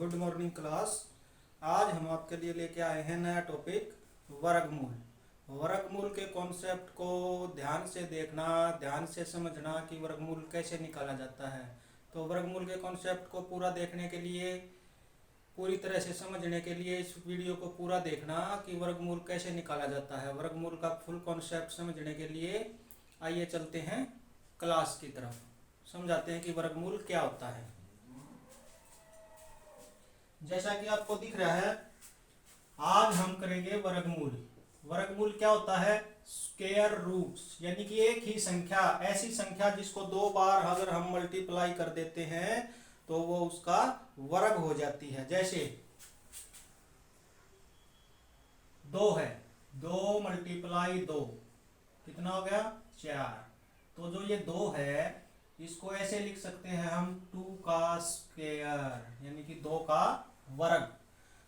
Good morning class. आज हम आपके लिए लेके आए हैं नया टॉपिक वर्गमूल। वर्गमूल के कॉन्सेप्ट को ध्यान से देखना, ध्यान से समझना कि वर्गमूल कैसे निकाला जाता है। तो वर्गमूल के कॉन्सेप्ट को पूरा देखने के लिए, पूरी तरह से समझने के लिए इस वीडियो को पूरा देखना कि वर्गमूल कैसे निकाला जाता है। वर्गमूल का फुल कॉन्सेप्ट समझने के लिए आइए चलते हैं क्लास की तरफ, समझाते हैं कि वर्गमूल क्या होता है। जैसा कि आपको दिख रहा है, आज हम करेंगे वर्गमूल। वर्गमूल क्या होता है? स्क्वायर रूट्स, यानी कि एक ही संख्या, ऐसी संख्या जिसको दो बार अगर हम मल्टीप्लाई कर देते हैं तो वो उसका वर्ग हो जाती है। जैसे 2 है, 2 मल्टीप्लाई 2 कितना हो गया? 4। तो जो ये 2 है इसको ऐसे लिख सकते हैं हम 2 का स्क्वायर, यानी कि 2 का वर्ग।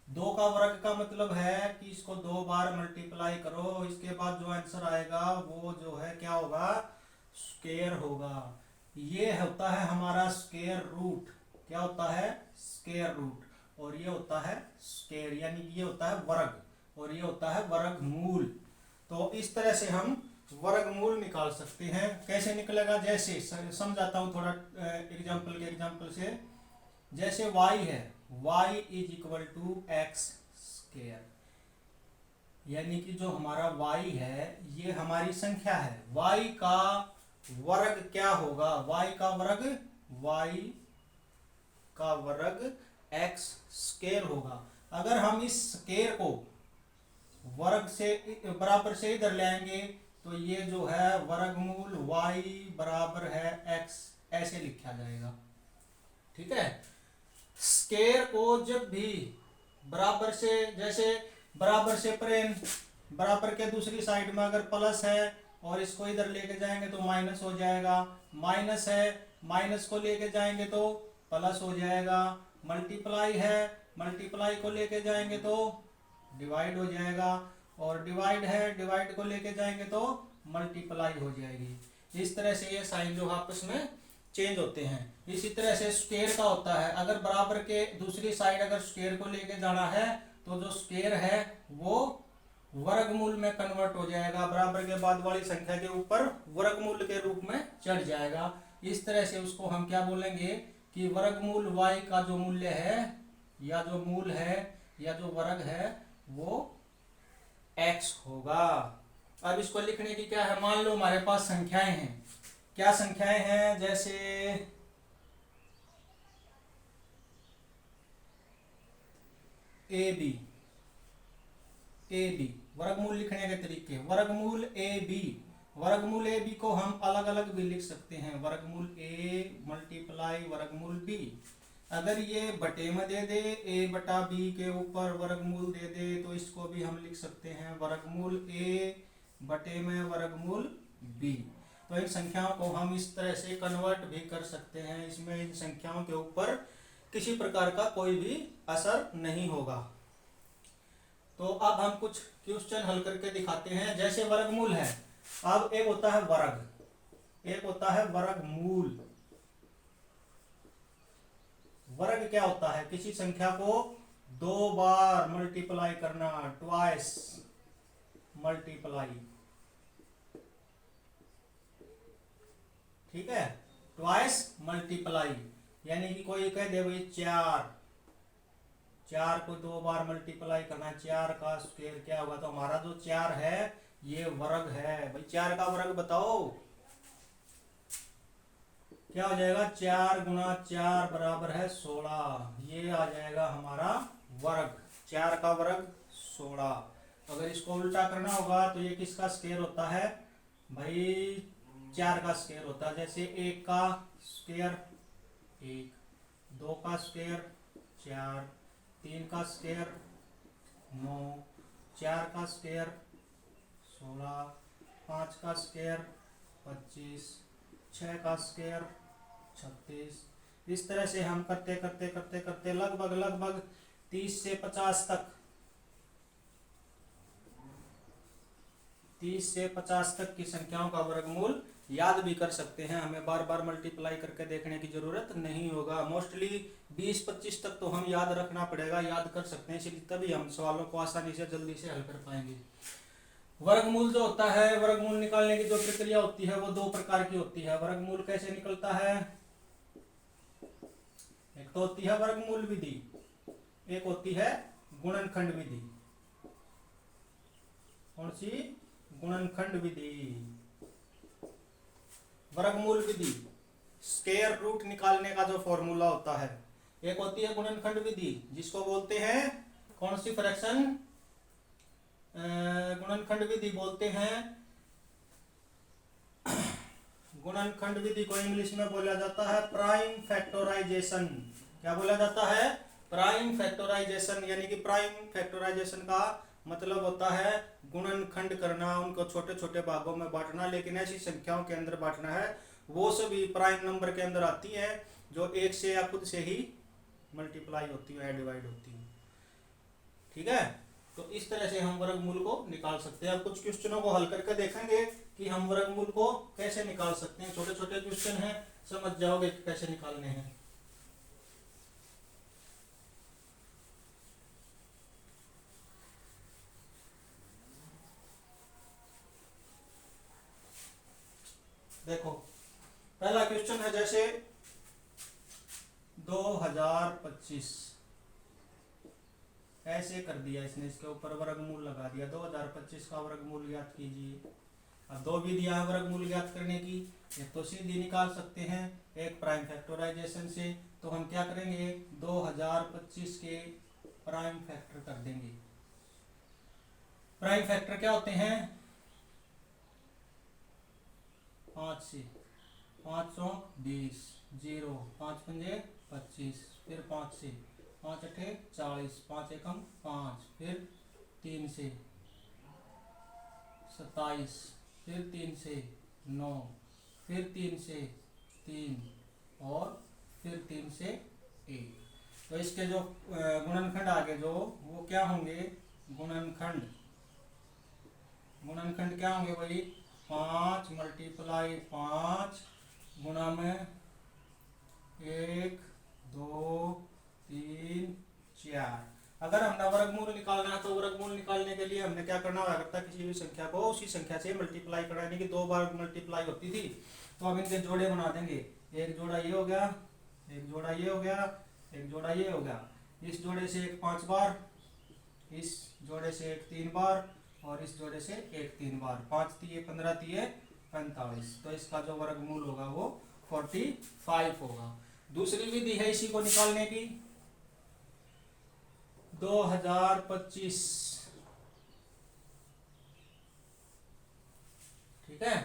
2 का वर्ग का मतलब है कि इसको 2 बार मल्टीप्लाई करो, इसके बाद जो आंसर आएगा वो जो है क्या होगा? स्क्वायर होगा। ये होता है हमारा स्क्वायर रूट। क्या होता है? Square root. और ये होता है स्क्वायर, यानी कि ये होता है वर्ग, और ये होता है वर्गमूल। तो इस तरह से हम वर्गमूल निकाल सकते हैं। कैसे निकलेगा? जैसे समझाता हूं थोड़ा एग्जाम्पल से। जैसे y है, y is equal to X square, यानी कि जो हमारा y है ये हमारी संख्या है। y का वर्ग क्या होगा? y का वर्ग x स्क्वायर होगा। अगर हम इस स्क्वायर को वर्ग से बराबर से इधर ले आएंगे तो ये जो है वर्गमूल y बराबर है x, ऐसे लिखा जाएगा। ठीक है। स्क्वायर को जब भी बराबर से, जैसे बराबर से प्रेम, बराबर के दूसरी साइड में अगर प्लस है और इसको इधर लेके जाएंगे तो माइनस हो जाएगा। माइनस है, माइनस को लेके जाएंगे तो प्लस हो जाएगा। मल्टीप्लाई है, मल्टीप्लाई को लेके जाएंगे तो डिवाइड हो जाएगा। और डिवाइड है, डिवाइड को लेके जाएंगे तो मल्टीप्लाई हो जाएगी। इस तरह से ये साइन जो आपस में चेंज होते हैं। इसी तरह से स्क्वायर का होता है, अगर बराबर के दूसरी साइड अगर स्क्वायर को लेके जाना है तो जो स्क्वायर है वो वर्गमूल में कन्वर्ट हो जाएगा, बराबर के बाद वाली संख्या के ऊपर वर्गमूल के रूप में चढ़ जाएगा। इस तरह से उसको हम क्या बोलेंगे कि वर्गमूल y का जो मूल्य है, या जो मूल है, या जो वर्ग है वो x होगा। अब इसको लिखने की क्या है? मान लो हमारे पास संख्याएं हैं। क्या संख्याएं हैं? जैसे ए बी वर्गमूल लिखने के तरीके। वर्गमूल ए बी को हम अलग अलग भी लिख सकते हैं। वर्गमूल ए मल्टीप्लाई वर्गमूल बी। अगर ये बटे में दे दे, ए बटा बी के ऊपर वर्गमूल दे दे, तो इसको भी हम लिख सकते हैं वर्गमूल ए बटे में वर्गमूल बी। तो इन संख्याओं को हम इस तरह से कन्वर्ट भी कर सकते हैं। इसमें इन संख्याओं के ऊपर किसी प्रकार का कोई भी असर नहीं होगा। तो अब हम कुछ क्वेश्चन हल करके दिखाते हैं। जैसे वर्गमूल है, अब एक होता है वर्ग, एक होता है वर्गमूल। वर्ग क्या होता है? किसी संख्या को 2 बार मल्टीप्लाई करना, ट्वाइस मल्टीप्लाई। ठीक है, ट्वाइस मल्टीप्लाई, यानी कि कोई कह दे भाई 4 को 2 बार मल्टीप्लाई करना है, 4 का स्क्वायर क्या होगा? तो हमारा जो 4 है ये वर्ग है। भाई 4 का वर्ग बताओ क्या हो जाएगा? 4 गुना 4 बराबर है 16। ये आ जाएगा हमारा वर्ग। 4 का वर्ग 16। अगर इसको उल्टा करना होगा तो ये किसका स्क्वायर होता है? भाई 4 का स्क्वायर होता है। जैसे 1 का स्क्वायर 1, 2 का स्क्वायर 4, 3 का स्क्वायर 9, 4 का स्क्वायर 16, 5 का स्क्वायर 25, 6 का स्क्वायर 36। इस तरह से हम करते करते करते करते लगभग 30 से 50 तक, 30 से 50 तक की संख्याओं का वर्गमूल याद भी कर सकते हैं, हमें बार बार मल्टीप्लाई करके देखने की जरूरत नहीं होगा। मोस्टली 20-25 तक तो हम याद रखना पड़ेगा, याद कर सकते हैं, इसलिए तभी हम सवालों को आसानी से जल्दी से हल कर पाएंगे। वर्गमूल जो होता है, वर्गमूल निकालने की जो प्रक्रिया होती है वो दो प्रकार की होती है। वर्गमूल कैसे निकलता है? एक तो होती है वर्गमूल विधि, एक होती है गुणनखंड विधि। कौन सी? गुणनखंड विधि। वर्गमूल विधि स्क्वायर रूट निकालने का जो फॉर्मूला होता है, एक होती है गुणनखंड विधि जिसको बोलते हैं कौन सी फ्रैक्शन? गुणनखंड विधि बोलते हैं, गुणनखंड विधि को इंग्लिश में बोला जाता है प्राइम फैक्टराइजेशन। क्या बोला जाता है? Prime factorisation. यानी कि प्राइम फैक्टराइजेशन का मतलब होता है गुणनखंड करना, उनको छोटे छोटे भागों में बांटना, लेकिन ऐसी संख्याओं के अंदर बांटना है वो सभी प्राइम नंबर के अंदर आती है जो एक से या खुद से ही मल्टीप्लाई होती है, डिवाइड होती है। ठीक है, तो इस तरह से हम वर्गमूल को निकाल सकते हैं। अब कुछ क्वेश्चनों को हल करके देखेंगे कि हम वर्गमूल को कैसे निकाल सकते हैं। छोटे छोटे क्वेश्चन हैं, समझ जाओगे कैसे निकालने हैं। देखो पहला क्वेश्चन है, जैसे 2025 ऐसे कर दिया इसने, इसके ऊपर वर्गमूल लगा दिया। 2025 का वर्गमूल ज्ञात कीजिए। अब दो विधियां हैं वर्गमूल ज्ञात करने की, एक तो सीधी निकाल सकते हैं, एक प्राइम फैक्टराइजेशन से। तो हम क्या करेंगे, 2025 के प्राइम फैक्टर कर देंगे। प्राइम फैक्टर क्या होते हैं? 5 से 5 चौक 20, 0, 5 पंजे 25, फिर 5 से 5 अठे 40, 5 एकम 5, फिर 3 से 27, फिर 3 से 9, फिर 3 से 3 और फिर 3 से 1। तो इसके जो गुणनखंड आगे जो वो क्या होंगे? गुणनखंड क्या होंगे भाई? 5 मल्टीप्लाई 5 गुणा में 1, 2, 3, 4। अगर हमने वर्गमूल निकालना है तो वर्गमूल निकालने के लिए हमने क्या करना हुआ करता, किसी भी संख्या को उसी संख्या से मल्टीप्लाई करना, यानी कि 2 बार मल्टीप्लाई होती थी। तो हम इनके जोड़े बना देंगे, एक जोड़ा ये हो गया, एक जोड़ा ये हो गया, एक जोड़ा ये हो गया। इस जोड़े से एक 5 बार, इस जोड़े से एक 3 बार और इस जोड़े से एक 3 बार। 5 तिये 15 तिये 45। तो इसका जो वर्गमूल होगा वो 45 होगा। दूसरी विधि है इसी को निकालने की, 2025। ठीक है,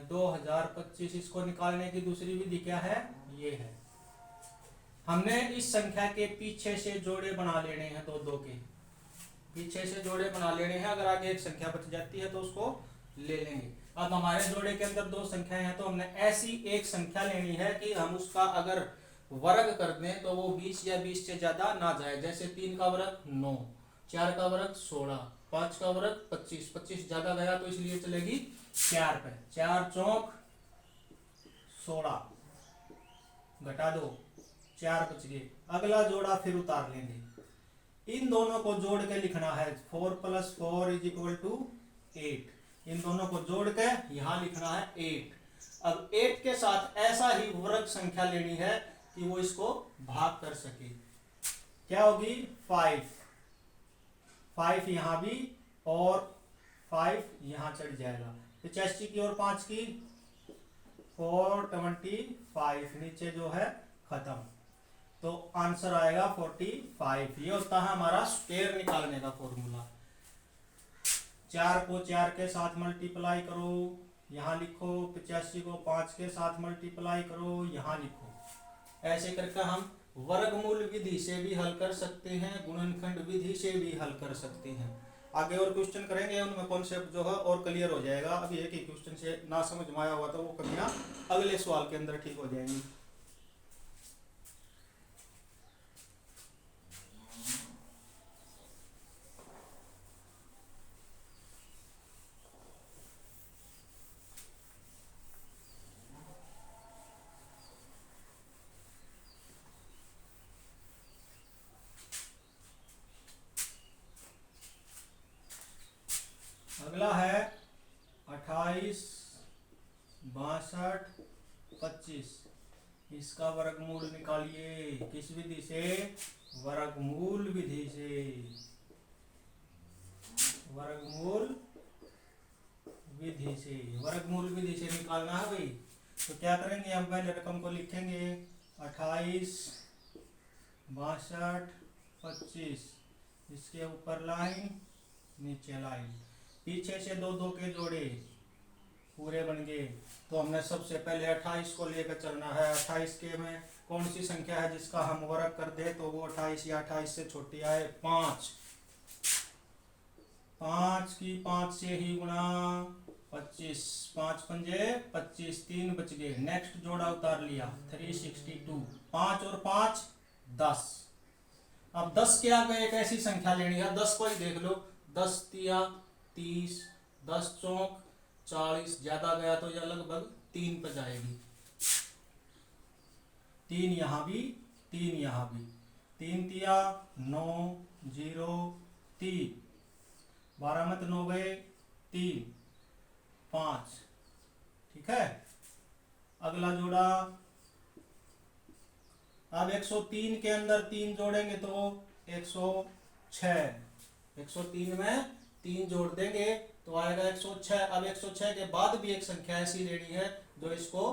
2025 इसको निकालने की दूसरी विधि क्या है? ये है, हमने इस संख्या के पीछे से जोड़े बना लेने हैं, दो के पीछे से जोड़े बना लेने हैं। अगर आगे एक संख्या बच जाती है तो उसको ले लेंगे। अब हमारे जोड़े के अंदर 2 संख्याएं हैं, तो हमने ऐसी एक संख्या लेनी है कि हम उसका अगर वर्ग कर दें तो वो 20 या 20 से ज्यादा ना जाए। जैसे 3 का वर्ग 9, 4 का वर्ग 16, 5 का वर्ग 25। 25 ज्यादा गया तो इसलिए चलेगी 4 पे। 4 चौक 16, घटा दो 4 बच गए। अगला जोड़ा फिर उतार लेंगे, इन दोनों को जोड़ के लिखना है 4 + 4 = 8। इन दोनों को जोड़ के यहां लिखना है 8। अब 8 के साथ ऐसा ही वर्ग संख्या लेनी है कि वो इसको भाग कर सके। क्या होगी? 5 यहां भी और 5 यहां चढ़ जाएगा। 85 की और 5 की 425, नीचे जो है खत्म। तो आंसर आएगा 45। ये होता है हमारा स्क्वायर निकालने का फॉर्मूला। 4 को 4 के साथ मल्टीप्लाई करो, यहाँ लिखो। 85 को 5 के साथ मल्टीप्लाई करो, यहाँ लिखो। ऐसे करके हम वर्गमूल विधि से भी हल कर सकते हैं, गुणनखंड विधि से भी हल कर सकते हैं। आगे और क्वेश्चन करेंगे, उनमें कॉन्सेप्ट जो है और क्लियर हो जाएगा। अभी एक ही क्वेश्चन से ना समझ में आया हुआ तो वो कमियां अगले सवाल के अंदर ठीक हो जाएंगी। अगला है 28, 62, 25। इसका वर्गमूल निकालिए। किस विधि से? वर्गमूल विधि से। वर्गमूल विधि से, वर्गमूल विधि से निकालना है भाई। तो क्या करेंगे, हम पहले रकम को लिखेंगे 28, 62, 25। इसके ऊपर लाइन, नीचे लाइन, पीछे से दो दो के जोड़े पूरे बन गए। तो हमने सबसे पहले 28 को लेकर चलना है। 28 के में कौन सी संख्या है जिसका हम वर्ग कर दे तो वो 28 या 28 से छोटी आए? 5। 5 की 5 से ही गुणा 25, 5 पंजे 25, 3 बच गए। नेक्स्ट जोड़ा उतार लिया 362। 5 और 5 10। अब 10 के आगे एक ऐसी संख्या लेनी है, 10 को ही देख लो। 10 तिया 30, 10 चौक 40, ज्यादा गया तो यह लगभग 3 पर जाएगी। 3 यहाँ भी, 3 यहाँ भी। 3 तिया 9, 0, 3, 12 मत 9 गए 3, 5। ठीक है। अगला जोड़ा, अब 103 के अंदर 3 जोड़ेंगे तो 106। 103 में 3 जोड़ देंगे तो आएगा 106। अब 106 के बाद भी एक संख्या ऐसी लेनी है जो इसको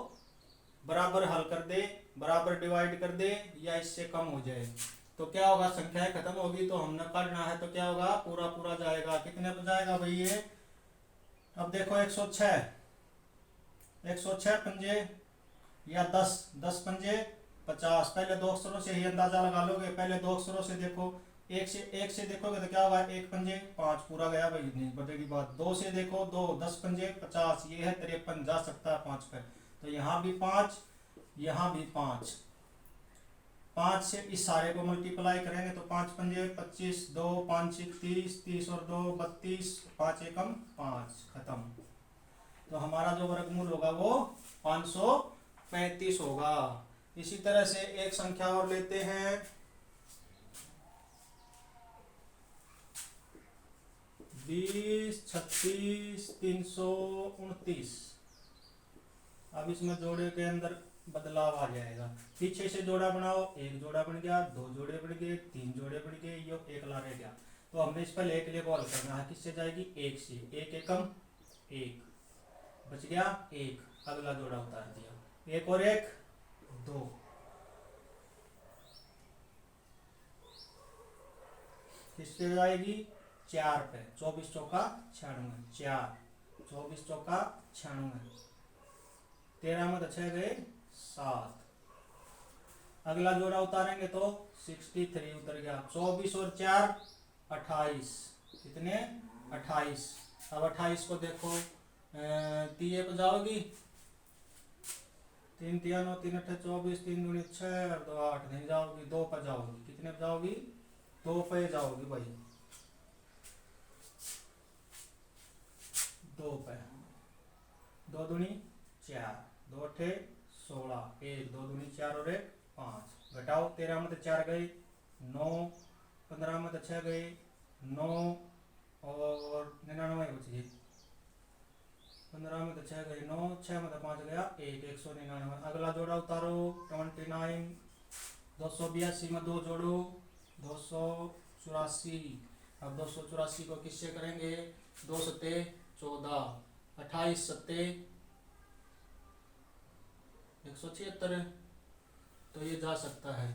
बराबर हल कर दे, बराबर डिवाइड कर दे या इससे कम हो जाए। तो क्या होगा, संख्याएं खत्म होगी तो हमने पढ़ना है तो क्या होगा, पूरा पूरा जाएगा। कितने पर जाएगा भाई ये? अब देखो 106, 106 पंजे या 10, 10 पंजे 50। पहले दो अक्षरों से ही अंदाजा लगा लोगे। पहले दो अक्षरों से देखो, एक से देखोगे तो क्या होगा, 1 पंजे 5 पूरा गया भाई, नहीं बचेगी बात। 2 से देखो 2, 10 पंजे 50, ये है 53, जा सकता है 5 पर। तो यहाँ भी 5, यहाँ भी 5। 5 से इस सारे को मल्टीप्लाई करेंगे तो 5 पंजे 25, 2 5 30, 30 और 2 32, 5 एकम 5, खत्म। तो हमारा जो वर्गमूल होगा वो 535 होगा। इसी तरह से एक संख्या और लेते हैं, 20, 36, 329। अब इसमें जोड़े के अंदर बदलाव आ जाएगा। पीछे से जोड़ा बनाओ, एक जोड़ा बन गया, 2 जोड़े बन गए, 3 जोड़े बन गए, ये एक ला रह गया। तो हमने इस पर एक लिए हल करना है। किससे जाएगी? 1 से। 1 एकम 1, बच गया 1। अगला जोड़ा उतार दिया, 1 और 1 2। किससे जाएगी? 4 पे। 24 चौका 96, 4, 24 चौका 96, 13 में 6 गए 7। अगला जोड़ा उतारेंगे तो 63 उतर गया। 24 और 4 28, कितने? 28। अब 28 को देखो, 3 पे जाओगी, 3 तिया 9, 3 अट्ठे 24, 3 दूनी 6 और 2 8, नहीं जाओगी। 2 पर जाओगी। कितने पे जाओगी? 2 पे जाओगी भाई, 2 पे। 2 दूनी 4, 2 अट्ठे 16, 1, 2 दूनी 4 और 1 5। घटाओ, 13 में 4 गए 9, 15 में 6 गए 9 और 99 बच गई। 15 में 6 गए 9, 6 में 5 गया 1, 199। अगला जोड़ा उतारो 29। 282 में 2 जोड़ो 284। अब 284 को किससे करेंगे? 2 सत्ते 14, 28 सत्ते 176। तो ये जा सकता है,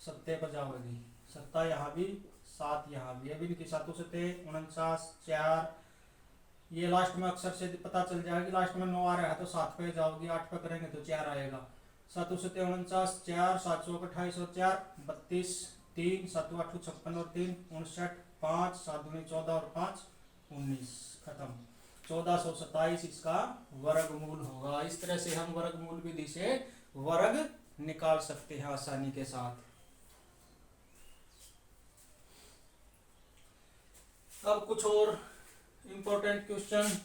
सत्ते पर जाओगी। सत्ता यहाँ भी, 7 यहाँ भी। अभी इनकी सातों सत्ते 49, 4। ये लास्ट में अक्सर से पता चल जाएगा, लास्ट में 9 आ रहा है तो 7 पे जाओगी। 8 पे करेंगे तो 4 आएगा। 7 सत्ते 49, 4, 7 चौक 28 और 4 32, 3, 7 8 56 और 3 59, 5, 7 दूनी 14 और 5 19, खत्म। 1427 इसका वर्गमूल होगा। इस तरह से हम वर्गमूल विधि से वर्ग निकाल सकते हैं आसानी के साथ। अब कुछ और इम्पोर्टेंट क्वेश्चन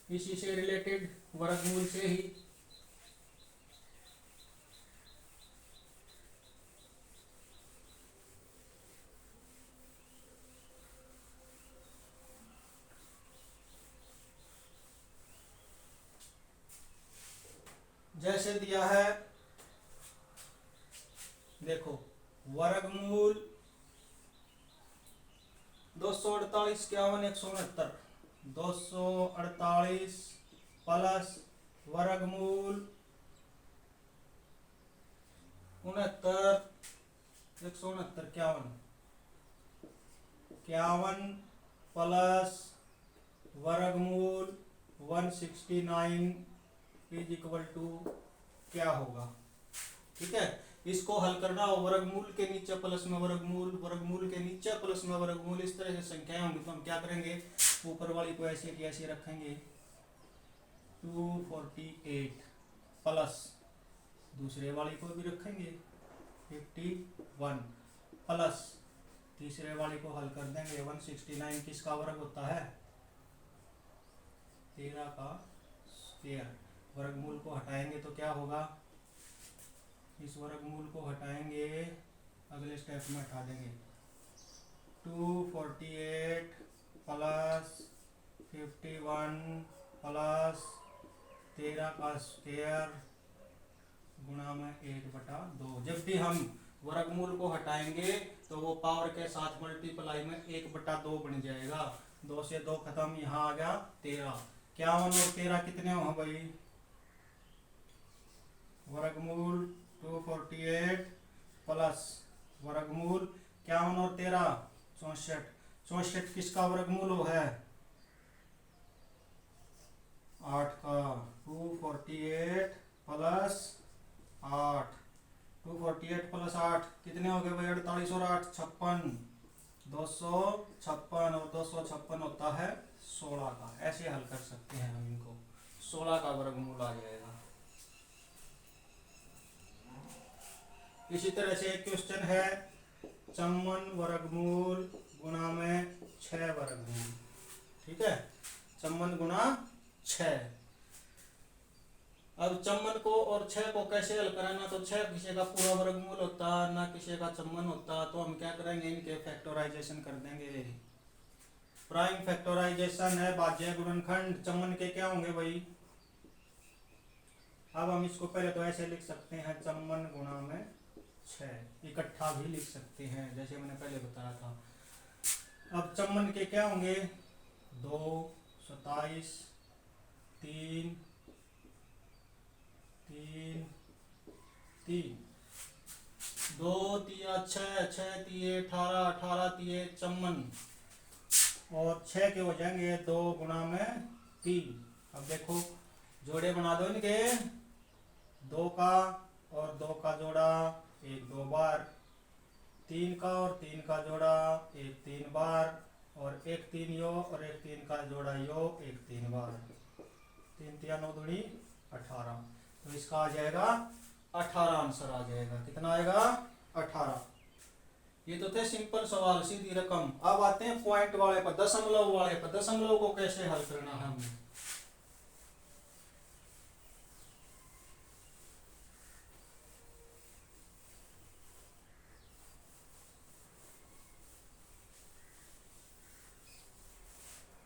इसी से रिलेटेड, वर्गमूल से ही। जैसे दिया है, देखो वर्गमूल 248 51 169, 248 प्लस वर्गमूल 69 169 51 प्लस वर्गमूल 169 इज इक्वल टू क्या होगा। ठीक है, इसको हल करना हो, वर्गमूल के नीचे प्लस में वर्गमूल, वर्गमूल के नीचे प्लस में वर्गमूल, इस तरह से संख्याएं होंगी तो हम क्या करेंगे, ऊपर वाली को ऐसे की ऐसे रखेंगे 248 प्लस दूसरे वाली को भी रखेंगे 51 प्लस तीसरे वाली को हल कर देंगे 169 किसका वर्ग होता है 13 का स्क्वायर। वर्गमूल को हटाएंगे तो क्या होगा, इस वर्गमूल को हटाएंगे, अगले स्टेप में हटा देंगे 248 प्लस 51 प्लस 13 का स्क्वायर गुणा में 1/2। जब भी हम वर्गमूल को हटाएंगे तो वो पावर के साथ मल्टीप्लाई में 1/2 बन जाएगा। 2 से 2 खत्म, यहाँ आ गया 13। 51 और 13 कितने हो भाई, वर्गमूल 248 प्लस वर्गमूल 51 और 13 64। 64 किसका वर्गमूल हो है 8 का। 248 प्लस 8, 248 प्लस 8 कितने हो गए भाई 48 और 8 56, 256 और 256 होता है 16 का। ऐसे हल कर सकते हैं हम इनको, 16 का वर्गमूल आ जाएगा। इसी तरह से एक क्वेश्चन है 54 वर्गमूल गुणा में 6 वर्गमूल। ठीक है, 54 गुणा 6। अब 54 को और 6 को कैसे हल कराना, तो 6 किसी का पूरा वर्गमूल होता ना किसी का 54 होता, तो हम क्या करेंगे इनके फैक्टराइजेशन कर देंगे। प्राइम फैक्टराइजेशन है भाज्य गुणनखंड, 54 के क्या होंगे भाई, अब हम इसको पहले तो ऐसे लिख सकते हैं 54 गुणा में 6, इकट्ठा भी लिख सकते हैं जैसे मैंने पहले बताया था। अब 54 के क्या होंगे 2 27 3 3 3 2 तिया 6 6 तिये 18 18 तिये 54 और 6 के हो जाएंगे 2 गुणा में 3। अब देखो जोड़े बना दो इनके, 2 का और 2 का जोड़ा 1 2 बार, 3 का और 3 का जोड़ा 1 3 बार, और 1 3 यो और 1 3 का जोड़ा यो 1 3 बार, 3 3 9 दूनी 18। तो इसका आ जाएगा 18 आंसर आ जाएगा। कितना आएगा 18। ये तो थे सिंपल सवाल, सीधी रकम। अब आते हैं पॉइंट वाले पर, दशमलव वाले पर। दशमलव को कैसे हल करना है हमें,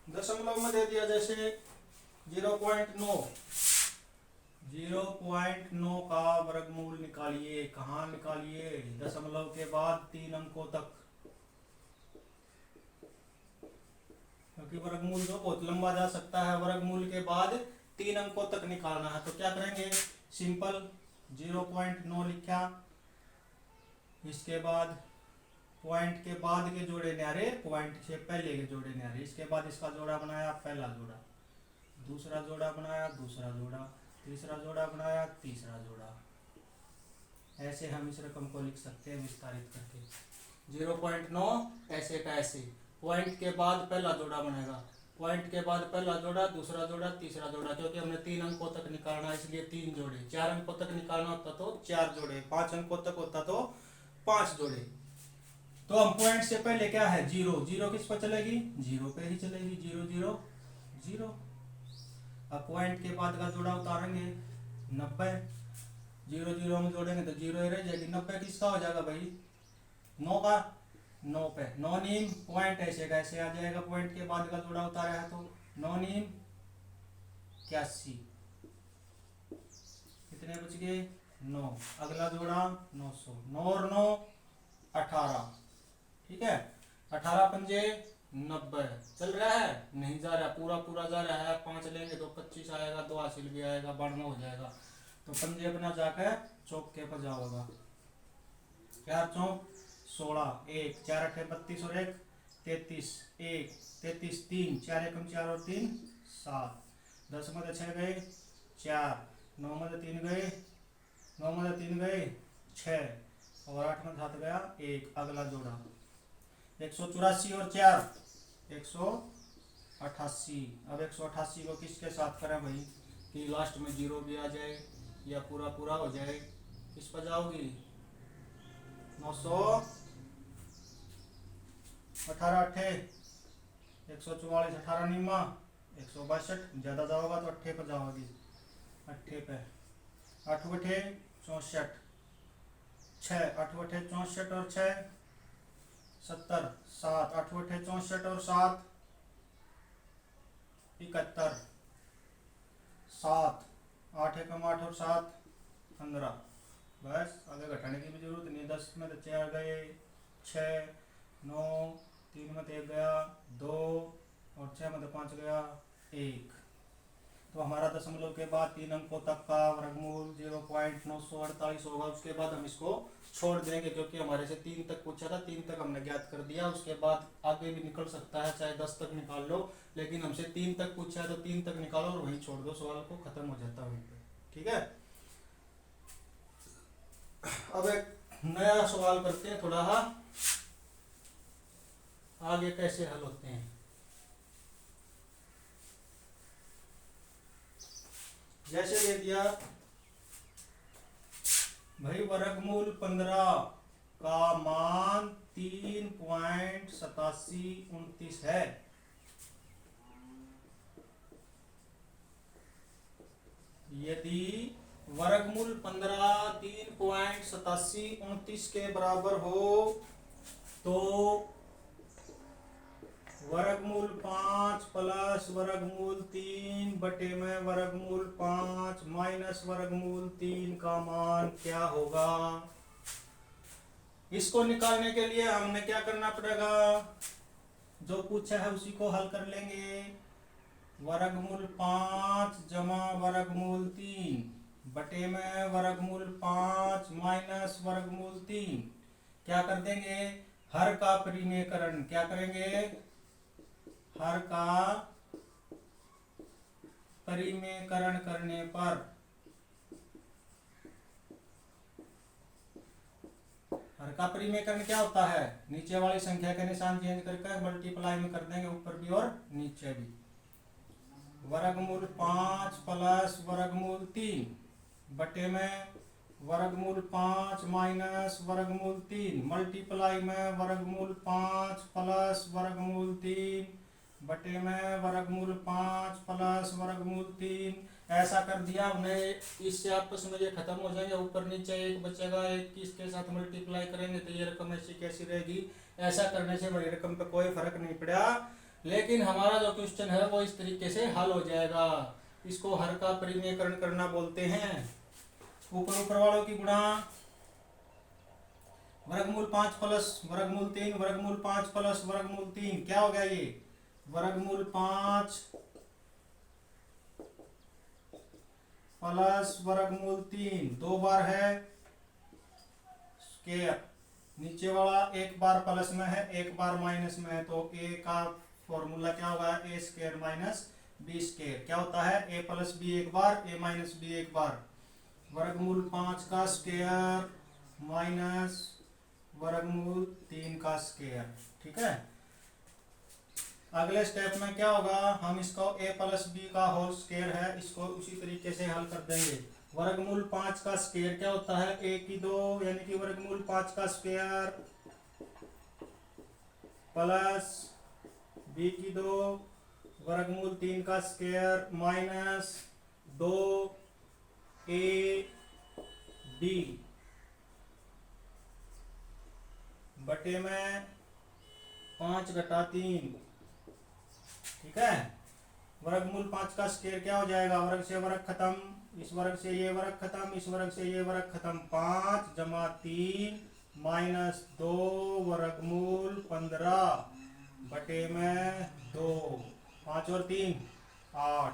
दशमलव में दे दिया जैसे 0.9, 0.9 का वर्गमूल निकालिए। कहाँ निकालिए, दशमलव के बाद 3 अंकों तक, क्योंकि वर्गमूल जो बहुत लंबा जा सकता है, वर्गमूल के बाद 3 अंकों तक निकालना है। तो क्या करेंगे, सिंपल 0.9 लिखा, इसके बाद पॉइंट के बाद के जोड़े न्यारे, पॉइंट से पहले के जोड़े न्यारे, इसके बाद इसका जोड़ा बनाया पहला जोड़ा, दूसरा जोड़ा बनाया दूसरा जोड़ा, तीसरा जोड़ा बनाया तीसरा जोड़ा। ऐसे हम इस रकम को लिख सकते हैं विस्तारित करके। 0.9 ऐसे का ऐसे, पॉइंट के बाद पहला जोड़ा बनेगा, पॉइंट के बाद पहला जोड़ा दूसरा जोड़ा तीसरा जोड़ा, क्योंकि हमने 3 अंकों तक निकालना इसलिए 3 जोड़े, 4 अंकों तक निकालना होता तो 4 जोड़े, 5 अंकों तक होता तो 5 जोड़े। तो हम पॉइंट से पहले क्या है 0, 0 किस पर चलेगी 0 पे ही चलेगी, 0 0 0। अब पॉइंट के बाद का जोड़ा उतारेंगे 90, 0 0 में जोड़ेंगे तो 0 रह जाएगी, 90 किसका हो जाएगा भाई 9 का, 9 पे 9 नीम पॉइंट ऐसे कैसे आ जाएगा, पॉइंट के बाद का जोड़ा उतारा है तो 9 नीम 81, कितने कितने बच गए 9, अगला जोड़ा 900, 9 और 9 18, ठीक है 18 पंजे 90, चल रहा है नहीं जा रहा, पूरा पूरा जा रहा है, 5 लेंगे तो 25 आएगा, 2 हासिल भी आएगा, 92 हो जाएगा। तो पंजे अपना जाकर चौके पर जाओगा, 4 चौक 16, 1 4 8 32 और 1 33, 1 33 3 4 एकम 4 और 3 7, 10 में 6 गए 4, 9 में 3 गए 9 में 3 गए 6 और 8 में 7 गया 1, अगला जोड़ा 184 और 4 188। अब 188 को किसके साथ करें भाई कि लास्ट में जीरो भी आ जाए या पूरा पूरा हो जाए, किस पर जाओगी 900 18 अट्ठे 144, 18 निमा 162, ज्यादा जाओगा तो अट्ठे पर जाओगी, अट्ठे पे 8 बटे 64, 6 8 बटे 64 और 6 70, 7 8 बटे 64 और 7 71, 7 8 एकम 8 और 7 15, बस आगे घटाने की भी जरूरत नहीं, 10 में तो 4 गए 6 9 3 में 1 गया 2 और 6 में 5 गया 1। तो हमारा दशमलव के बाद 3 अंकों तक का वर्गमूल 0.948 होगा। उसके बाद हम इसको छोड़ देंगे क्योंकि हमारे से 3 तक पूछा था, 3 तक हमने ज्ञात कर दिया, उसके बाद आगे भी निकल सकता है, चाहे 10 तक निकाल लो, लेकिन हमसे 3 तक पूछा है तो 3 तक निकालो और वहीं छोड़ दो, सवाल को खत्म हो जाता है वहीं पे, ठीक है। अब एक नया सवाल करते हैं, थोड़ा आगे कैसे हल होते हैं। जैसे दे दिया भाई वर्गमूल 15 का मान 3.8729 है, यदि वर्गमूल 15 3.8729 के बराबर हो तो वर्गमूल 5 प्लस वर्गमूल 3 बटे में वर्गमूल 5 माइनस वर्गमूल 3 का मान क्या होगा। इसको निकालने के लिए हमने क्या करना पड़ेगा, जो पूछा है उसी को हल कर लेंगे। वर्गमूल 5 जमा वर्गमूल 3 बटे में वर्गमूल 5 माइनस वर्गमूल 3, क्या कर देंगे, हर का परिमेयकरण, क्या करेंगे, हर का परिमेयकरण करने पर हर का परिमेयकरण क्या होता है, नीचे वाली संख्या के निशान चेंज करके मल्टीप्लाई में कर देंगे ऊपर भी और नीचे भी। वर्गमूल 5 प्लस वर्गमूल 3 बटे में वर्गमूल 5 माइनस वर्गमूल 3 मल्टीप्लाई में वर्गमूल 5 प्लस वर्गमूल 3 बटे में वर्गमूल 5 प्लस वर्गमूल 3। ऐसा कर दिया हमने, इससे आपस में ये खत्म हो जाएंगे, ऊपर नीचे एक बचेगा, एक इसके साथ मल्टीप्लाई करेंगे तो ये रकम ऐसी कैसी रहेगी। ऐसा करने से बड़ी रकम पे कोई फर्क नहीं पड़ा, लेकिन हमारा जो क्वेश्चन है वो इस तरीके से हल हो जाएगा। इसको हर का परिमेयकरण करना बोलते हैं। ऊपर वालों की गुणा वर्गमूल 5 प्लस वर्गमूल 3 वर्गमूल 5 प्लस वर्गमूल 3 क्या हो गया, ये वर्गमूल 5 प्लस वर्गमूल 3 दो बार है स्क्वायर, नीचे वाला एक बार प्लस में है एक बार माइनस में है, तो ए का फॉर्मूला क्या होगा, ए स्क्वायर माइनस बी स्क्वायर। क्या होता है, ए प्लस बी एक बार ए माइनस बी एक बार, वर्गमूल 5 का स्क्वायर माइनस वर्गमूल 3 का स्क्वायर, ठीक है। अगले स्टेप में क्या होगा, हम इसको a प्लस बी का होल स्क्वायर है, इसको उसी तरीके से हल कर देंगे। वर्गमूल 5 का स्क्वायर क्या होता है, a की 2 यानी कि वर्गमूल 5 का स्क्वायर प्लस b की 2 वर्गमूल 3 का स्क्वायर माइनस 2ab बटे में 5 घटा 3, ठीक है। वर्गमूल 5 का स्क्वायर क्या हो जाएगा, वर्ग से वर्ग खत्म, इस वर्ग से ये वर्ग खत्म, इस वर्ग से ये वर्ग खत्म, 5 जमा 3 माइनस 2 वर्गमूल 15 बटे में 2, 5 और 3 8,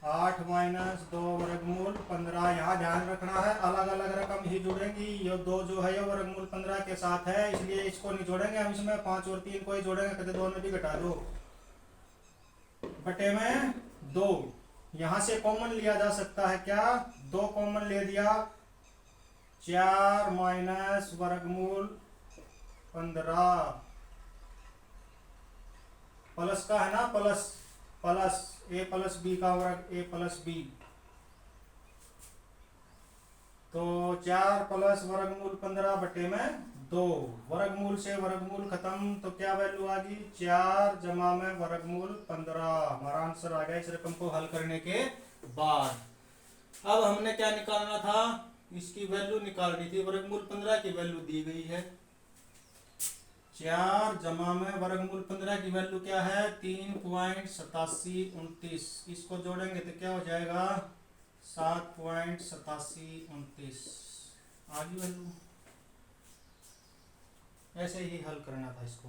8 माइनस 2 वर्गमूल 15। यहाँ ध्यान रखना है अलग अलग रकम ही जुड़ेंगी, ये 2 जो है ये वर्गमूल 15 के साथ है, इसलिए इसको नहीं जोड़ेंगे हम इसमें, 5 और 3 को ही जोड़ेंगे, कहते दोनों भी घटा दो बटे में 2। यहां से कॉमन लिया जा सकता है क्या, 2 कॉमन ले दिया, 4 माइनस वर्गमूल 15 प्लस का है ना, प्लस प्लस ए प्लस बी का वर्ग, ए प्लस बी, तो 4 प्लस वर्गमूल 15 बटे में 2, वर्गमूल से वर्गमूल खत्म, तो क्या वैल्यू आ गई, 4 जमा में वर्गमूल 15, हमारा आंसर आ गया इस रकम को हल करने के बाद। अब हमने क्या निकालना था, इसकी वैल्यू निकालनी थी, वर्गमूल 15 की वैल्यू दी गई है, 4 जमा में वर्गमूल 15 की वैल्यू क्या है, 3.8729, इसको जोड़ेंगे तो क्या हो जाएगा, 7.8729 आ गई वैल्यू। ऐसे ही हल करना था इसको।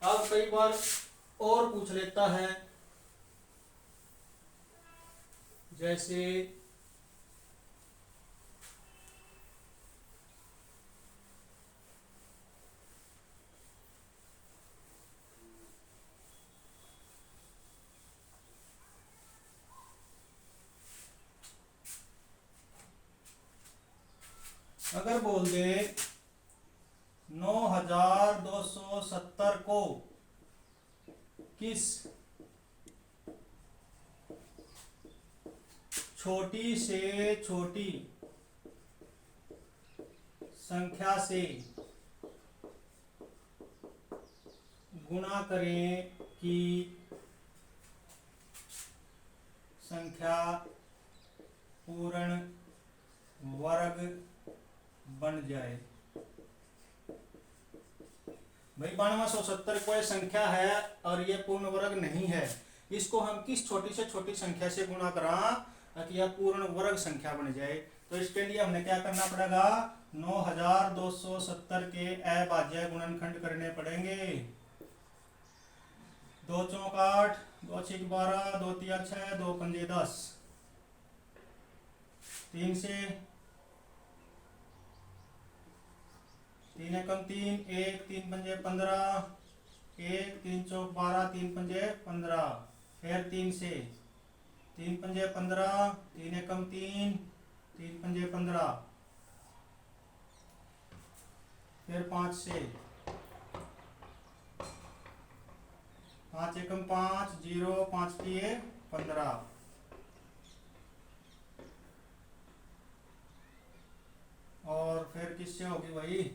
अब कई बार और पूछ लेता है, जैसे अगर बोल दे 9270 को किस छोटी से छोटी संख्या से गुणा करें कि संख्या पूर्ण वर्ग बन जाए। भाई 9270 कोई संख्या है और ये पूर्ण वर्ग नहीं है, इसको हम किस छोटी से छोटी संख्या से गुणा करा ताकि यह पूर्ण वर्ग संख्या बन जाए। तो इसके लिए हमने क्या करना पड़ेगा, 9270 के अभाज्य गुणनखंड करने पड़ेंगे। 2 चौक 8, 2 छीक 12, 2 तिया 6, 2 पंजे 10, 3 से 3 एकम 3, 1 3 पंजे 15, 1 3 चौक 12, 3 पंजे 15, फिर 3 से 3 पंजे 15, 3 एकम 3, 3 पंजे 15, फिर 5 से 5 एकम 5, 0 5 किए 15, और फिर किससे होगी भाई,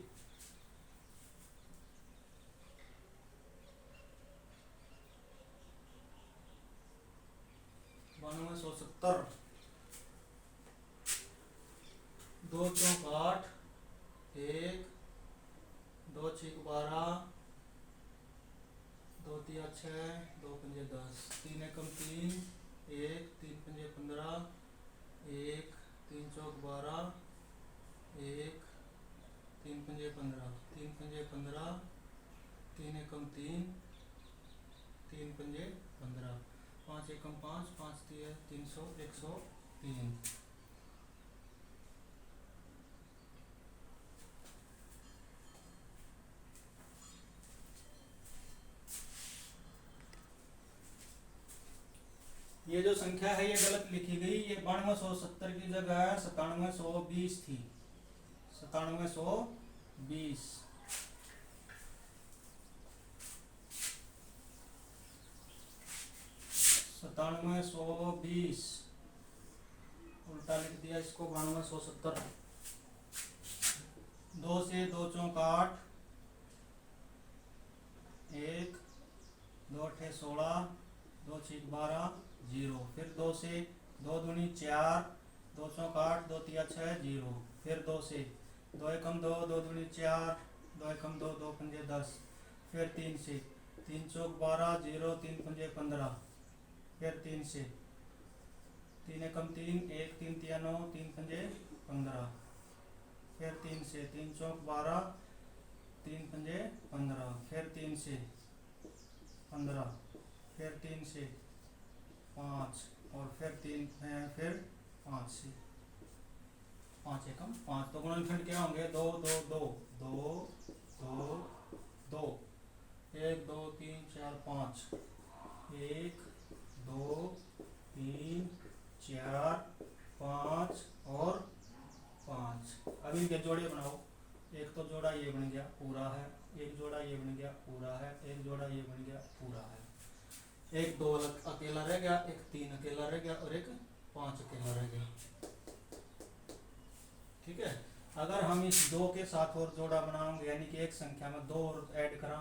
9270, 2 चौक 8, 1 2 छीक 12, 2 तिया 6, 2 पंजे 10, 3 एकम 3, 1 3 पंजे 15, 1 3 चौक 12, 1 3 पंजे 15, 3 पंजे 15, 3 एकम 3, 3 पंजे 15, 5 एकम 5, 5 तिया 300, 103। ये जो संख्या है ये गलत लिखी गई, ये 9270 की जगह 9720 थी, 9720। 9720 उल्टा लिख दिया इसको, 9270। 2 से 2 चौक 8, 1 2 अठे 16, 2 छीक 12, 0, फिर 2 से 2 दूनी 4, 2 चौक 8, 2 तिया 6, 0, फिर 2 से 2 एकम 2, 2 दूनी 4, 2 एकम 2 पंजे 10, फिर 3 से 3 चौक 12, 0 3 पंजे 15, फिर 3 से, 3 एकम 3, 1 3 तिया 9, 3 पंजे 15, फिर 3 से, 3 चौक 12, 3 पंजे 15, फिर 3 से 15, फिर 3 से 5, और फिर 3 फिर 5 से, 5 एकम 5। तो गुणनखंड क्या होंगे? 2 2 2 2 2 2, 1 2 3 4 5, 1 2 3 4 5 और 5। अब इनके जोड़े बनाओ। एक तो जोड़ा ये बन गया पूरा है, एक जोड़ा ये बन गया पूरा है, एक जोड़ा ये बन गया पूरा है, एक 2 अकेला रह गया, एक 3 अकेला रह गया और एक 5 अकेला रह गया। ठीक है। अगर हम इस 2 के साथ और जोड़ा बनाएंगे, यानी कि एक संख्या में 2 और ऐड करा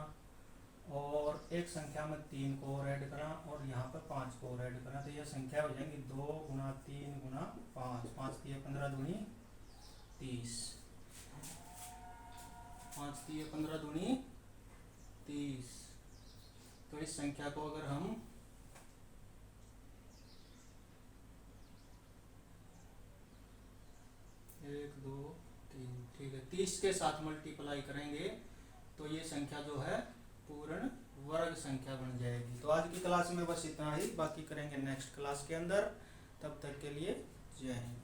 और एक संख्या में 3 को और ऐड करा और यहाँ पर 5 को और ऐड करा, तो यह संख्या हो जाएंगी 2 गुना 3 गुना 5, 5 तिये 15 दूनी 30, 5 तिये 15 दूनी 30। तो इस संख्या को अगर हम 1 2 3, ठीक है, 30 के साथ मल्टीप्लाई करेंगे तो ये संख्या जो है पूर्ण वर्ग संख्या बन जाएगी। तो आज की क्लास में बस इतना ही, बाकी करेंगे नेक्स्ट क्लास के अंदर। तब तक के लिए जय हिंद।